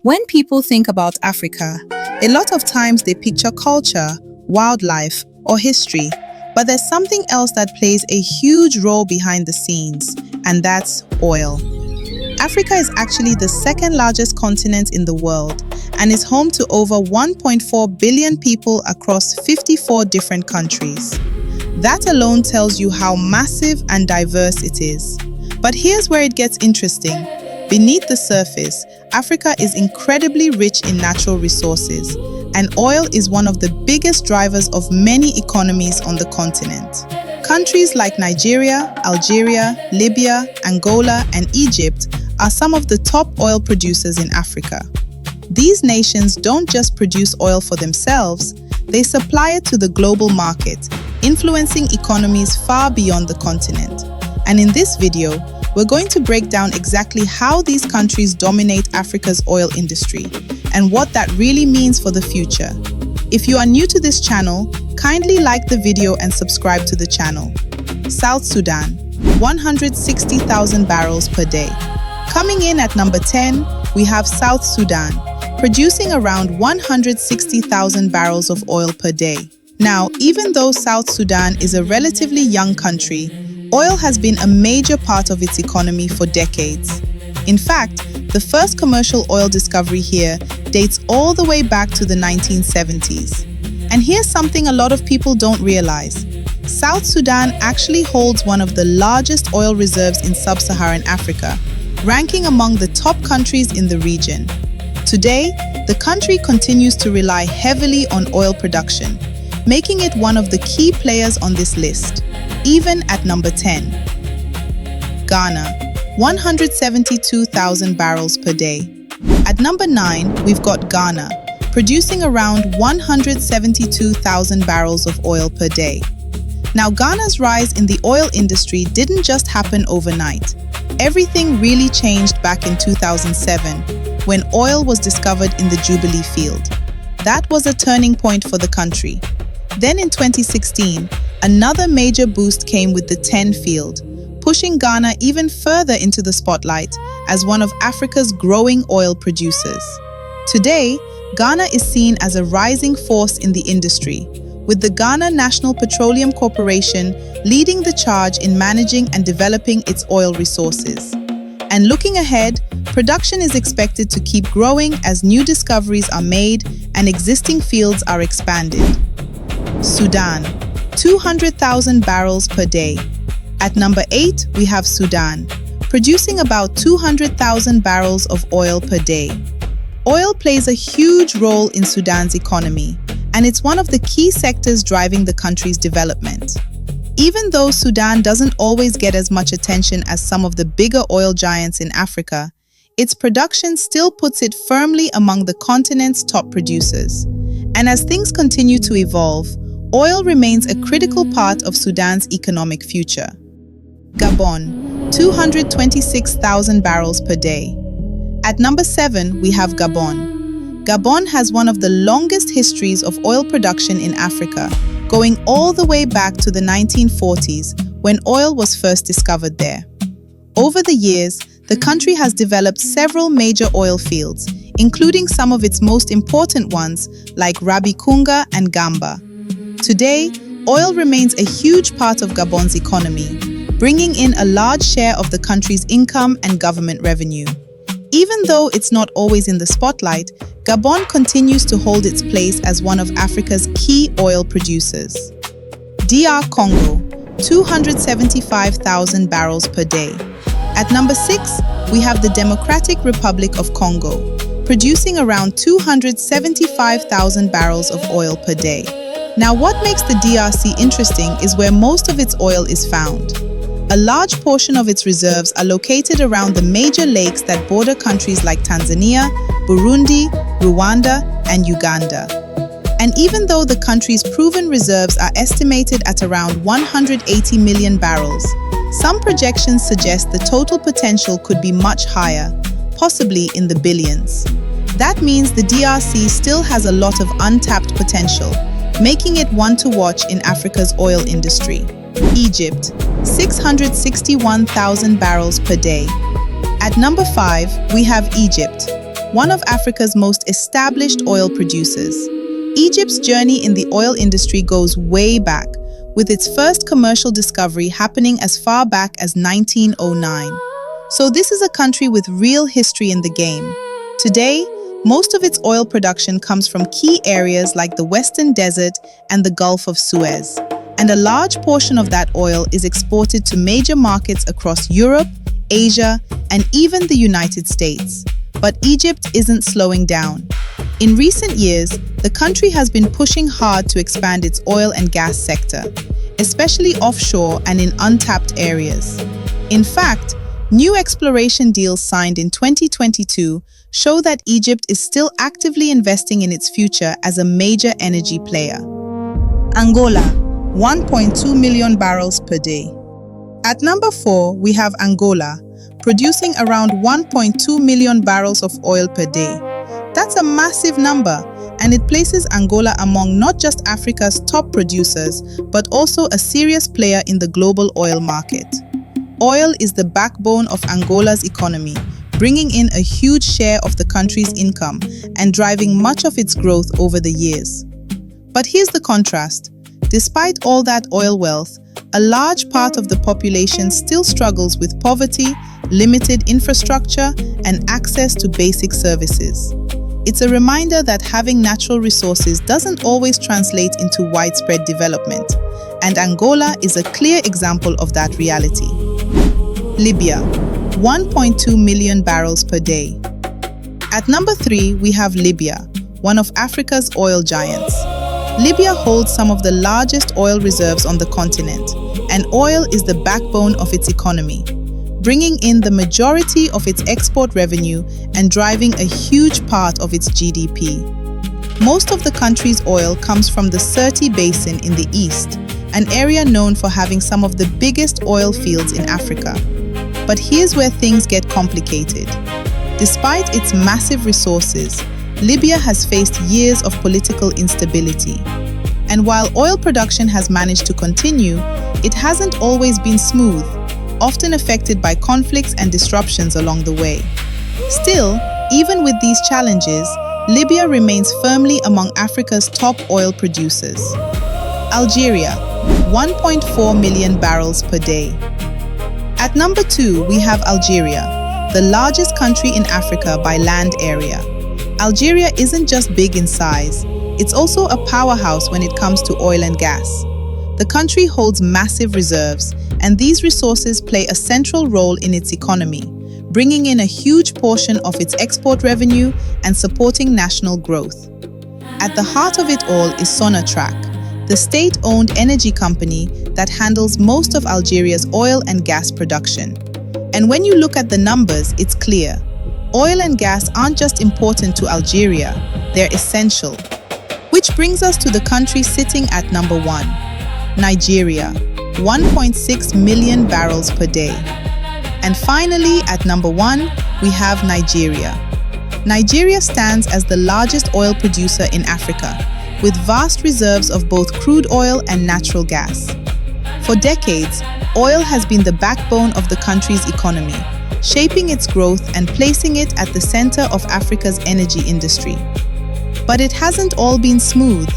When people think about Africa, a lot of times they picture culture, wildlife, or history, but there's something else that plays a huge role behind the scenes, and that's oil. Africa is actually the second largest continent in the world and is home to over 1.4 billion people across 54 different countries. That alone tells you how massive and diverse it is. But here's where it gets interesting. Beneath the surface, Africa is incredibly rich in natural resources, and oil is one of the biggest drivers of many economies on the continent. Countries like Nigeria, Algeria, Libya, Angola, and Egypt are some of the top oil producers in Africa. These nations don't just produce oil for themselves, they supply it to the global market, influencing economies far beyond the continent. And in this video, we're going to break down exactly how these countries dominate Africa's oil industry and what that really means for the future. If you are new to this channel, kindly like the video and subscribe to the channel. South Sudan, 160,000 barrels per day. Coming in at number 10, we have South Sudan, producing around 160,000 barrels of oil per day. Now, even though South Sudan is a relatively young country, oil has been a major part of its economy for decades. In fact, the first commercial oil discovery here dates all the way back to the 1970s. And here's something a lot of people don't realize. South Sudan actually holds one of the largest oil reserves in sub-Saharan Africa, ranking among the top countries in the region. Today, the country continues to rely heavily on oil production, making it one of the key players on this list, even at number 10. Ghana, 172,000 barrels per day. At number 9, we've got Ghana, producing around 172,000 barrels of oil per day. Now, Ghana's rise in the oil industry didn't just happen overnight. Everything really changed back in 2007, when oil was discovered in the Jubilee field. That was a turning point for the country. Then in 2016, another major boost came with the 10 field, pushing Ghana even further into the spotlight as one of Africa's growing oil producers. Today, Ghana is seen as a rising force in the industry, with the Ghana National Petroleum Corporation leading the charge in managing and developing its oil resources. And looking ahead, production is expected to keep growing as new discoveries are made and existing fields are expanded. Sudan, 200,000 barrels per day. At number 8, we have Sudan, producing about 200,000 barrels of oil per day. Oil plays a huge role in Sudan's economy, and it's one of the key sectors driving the country's development. Even though Sudan doesn't always get as much attention as some of the bigger oil giants in Africa, its production still puts it firmly among the continent's top producers. And as things continue to evolve, oil remains a critical part of Sudan's economic future. Gabon, 226,000 barrels per day. At number 7, we have Gabon. Gabon has one of the longest histories of oil production in Africa, going all the way back to the 1940s when oil was first discovered there. Over the years, the country has developed several major oil fields, including some of its most important ones like Rabikunga and Gamba. Today, oil remains a huge part of Gabon's economy, bringing in a large share of the country's income and government revenue. Even though it's not always in the spotlight, Gabon continues to hold its place as one of Africa's key oil producers. DR Congo, 275,000 barrels per day. At number 6, we have the Democratic Republic of Congo, producing around 275,000 barrels of oil per day. Now, what makes the DRC interesting is where most of its oil is found. A large portion of its reserves are located around the major lakes that border countries like Tanzania, Burundi, Rwanda, and Uganda. And even though the country's proven reserves are estimated at around 180 million barrels, some projections suggest the total potential could be much higher, possibly in the billions. That means the DRC still has a lot of untapped potential, making it one to watch in Africa's oil industry. Egypt, 661,000 barrels per day. At number 5, we have Egypt, one of Africa's most established oil producers. Egypt's journey in the oil industry goes way back, with its first commercial discovery happening as far back as 1909. So this is a country with real history in the game. Today, most of its oil production comes from key areas like the Western Desert and the Gulf of Suez. And a large portion of that oil is exported to major markets across Europe, Asia, and even the United States. But Egypt isn't slowing down. In recent years, the country has been pushing hard to expand its oil and gas sector, especially offshore and in untapped areas. In fact, new exploration deals signed in 2022 show that Egypt is still actively investing in its future as a major energy player. Angola, 1.2 million barrels per day. At number 4, we have Angola, producing around 1.2 million barrels of oil per day. That's a massive number, and it places Angola among not just Africa's top producers, but also a serious player in the global oil market. Oil is the backbone of Angola's economy, bringing in a huge share of the country's income and driving much of its growth over the years. But here's the contrast. Despite all that oil wealth, a large part of the population still struggles with poverty, limited infrastructure, and access to basic services. It's a reminder that having natural resources doesn't always translate into widespread development, and Angola is a clear example of that reality. Libya, 1.2 million barrels per day. At number 3, we have Libya, one of Africa's oil giants. Libya holds some of the largest oil reserves on the continent, and oil is the backbone of its economy, bringing in the majority of its export revenue and driving a huge part of its GDP. Most of the country's oil comes from the Sirte Basin in the east, an area known for having some of the biggest oil fields in Africa. But here's where things get complicated. Despite its massive resources, Libya has faced years of political instability. And while oil production has managed to continue, it hasn't always been smooth, often affected by conflicts and disruptions along the way. Still, even with these challenges, Libya remains firmly among Africa's top oil producers. Algeria, 1.4 million barrels per day. At number 2, we have Algeria, the largest country in Africa by land area. Algeria isn't just big in size, it's also a powerhouse when it comes to oil and gas. The country holds massive reserves, and these resources play a central role in its economy, bringing in a huge portion of its export revenue and supporting national growth. At the heart of it all is Sonatrach, the state-owned energy company that handles most of Algeria's oil and gas production. And when you look at the numbers, it's clear. Oil and gas aren't just important to Algeria, they're essential. Which brings us to the country sitting at number 1, Nigeria, 1.6 million barrels per day. And finally, at number 1, we have Nigeria. Nigeria stands as the largest oil producer in Africa, with vast reserves of both crude oil and natural gas. For decades, oil has been the backbone of the country's economy, shaping its growth and placing it at the center of Africa's energy industry. But it hasn't all been smooth.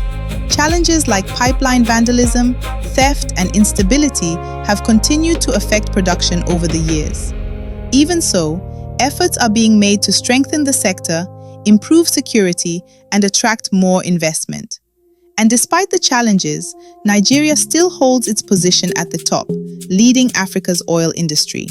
Challenges like pipeline vandalism, theft, and instability have continued to affect production over the years. Even so, efforts are being made to strengthen the sector, improve security, and attract more investment. And despite the challenges, Nigeria still holds its position at the top, leading Africa's oil industry.